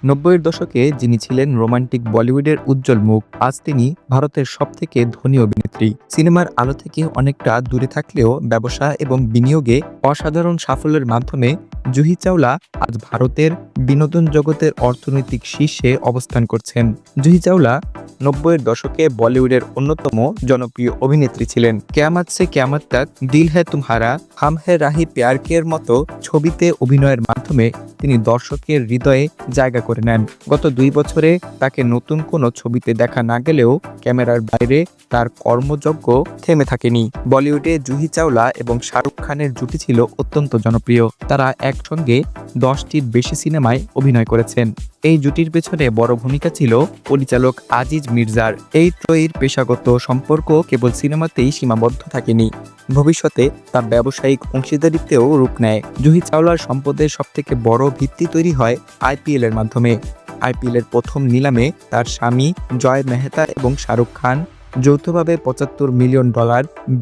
৯০-এর দশকে যিনি ছিলেন রোমান্টিক বলিউডের উজ্জ্বল মুখ, আজ তিনি ভারতের সবথেকে ধনী অভিনেত্রী। সিনেমার আলো থেকে অনেকটা দূরে থাকলেও ব্যবসা এবং বিনিয়োগে অসাধারণ সাফল্যের মাধ্যমে জুহি চাওলা আজ ভারতের বিনোদন জগতের অর্থনৈতিক শীর্ষে অবস্থান করছেন। জুহি চাওলা ৯০-এর দশকে বলিউডের অন্যতম জনপ্রিয় অভিনেত্রী ছিলেন। কেয়ামত সে কেয়ামত তক, দিল হ্যায় তুমহারা, হাম হ্যায় রাহি প্যার কের মতো ছবিতে অভিনয়ের মাধ্যমে তিনি দর্শকের হৃদয়ে জায়গা করে নেন। গত ২ বছরে তাকে নতুন কোনো ছবিতে দেখা না গেলেও ক্যামেরার বাইরে তার কর্মযজ্ঞ থেমে থাকেনি। বলিউডে জুহি চাওলা এবং শাহরুখ খানের জুটি ছিল অত্যন্ত জনপ্রিয়। তারা একসঙ্গে ১০টির বেশি সিনেমায় অভিনয় করেছেন। এই জুটির পেছনে বড় ভূমিকা ছিল পরিচালক আজিজ মির্জার। এই ত্রয়ীর পেশাগত সম্পর্ক কেবল সিনেমাতেই সীমাবদ্ধ থাকেনি, ভবিষ্যতে তা ব্যবসায়িক অংশীদারিত্বেও রূপ নেয়। জুহি চাওলার সম্পদের সবথেকে বড় ভিত্তি তৈরি হয় আইপিএল এর মাধ্যমে। আইপিএল এর প্রথম নিলামে তার স্বামী জয় মেহতা এবং শাহরুখ খান যৌথভাবে $৭৫ মিলিয়ন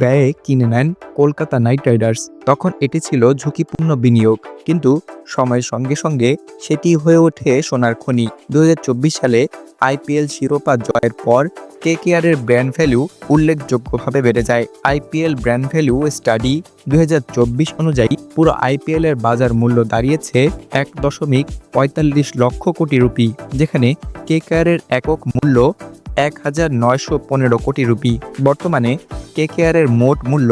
ব্যয়ে কিনে নেন কলকাতা নাইট রাইডার্স। তখন এটি ছিল ঝুঁকিপূর্ণ বিনিয়োগ, কিন্তু সময়ের সঙ্গে সঙ্গে সেটি হয়ে ওঠে সোনার খনি। ২০২৪ সালে আইপিএল শিরোপা জয়ের পর কেকেআরের ব্র্যান্ড ভ্যালু উল্লেখযোগ্যভাবে বেড়ে যায়। আইপিএল ব্র্যান্ড ভ্যালু স্টাডি ২০২৪ অনুযায়ী পুরো আইপিএল এর বাজার মূল্য দাঁড়িয়েছে ১.৪৫ লক্ষ কোটি রুপি, যেখানে কেকেআরের একক মূল্য ১,৯১৫ কোটি রুপি। বর্তমানে কেকেআরের মোট মূল্য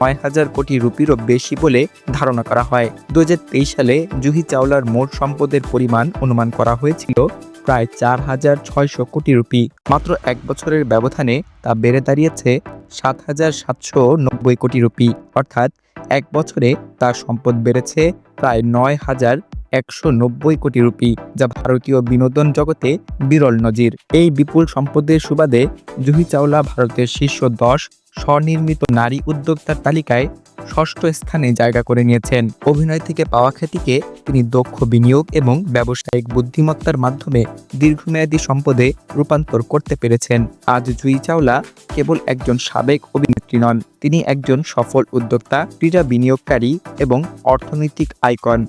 ৯,০০০ কোটি রুপিরও বেশি বলে ধারণা করা হয়। ২০২৩ সালে জুহি চাওলার মোট সম্পদের পরিমাণ অনুমান করা হয়েছিল প্রায় ৪,৬০০ কোটি রুপি। মাত্র ১ বছরের ব্যবধানে তা বেড়ে দাঁড়িয়েছে ৭,৭৯০ কোটি রুপি, অর্থাৎ ১ বছরে তার সম্পদ বেড়েছে প্রায় ৯,১৯০ কোটি রুপি, যা ভারতীয় বিনোদন জগতে বিরল নজির। এই বিপুল সম্পদের সুবাদে জুহি চাওলা ভারতের শীর্ষ ১০ স্বনির্মিত নারী উদ্যোক্তার তালিকায় ৬ষ্ঠ স্থানে জায়গা করে নিয়েছেন। অভিনয় থেকে পাওয়া খ্যাতিকে তিনি দক্ষ বিনিয়োগ এবং ব্যবসায়িক বুদ্ধিমত্তার মাধ্যমে দীর্ঘমেয়াদী সম্পদে রূপান্তর করতে পেরেছেন। আজ জুহি চাওলা কেবল একজন সাবেক অভিনেত্রী নন, তিনি একজন সফল উদ্যোক্তা, ক্রীড়া বিনিয়োগকারী এবং অর্থনৈতিক আইকন।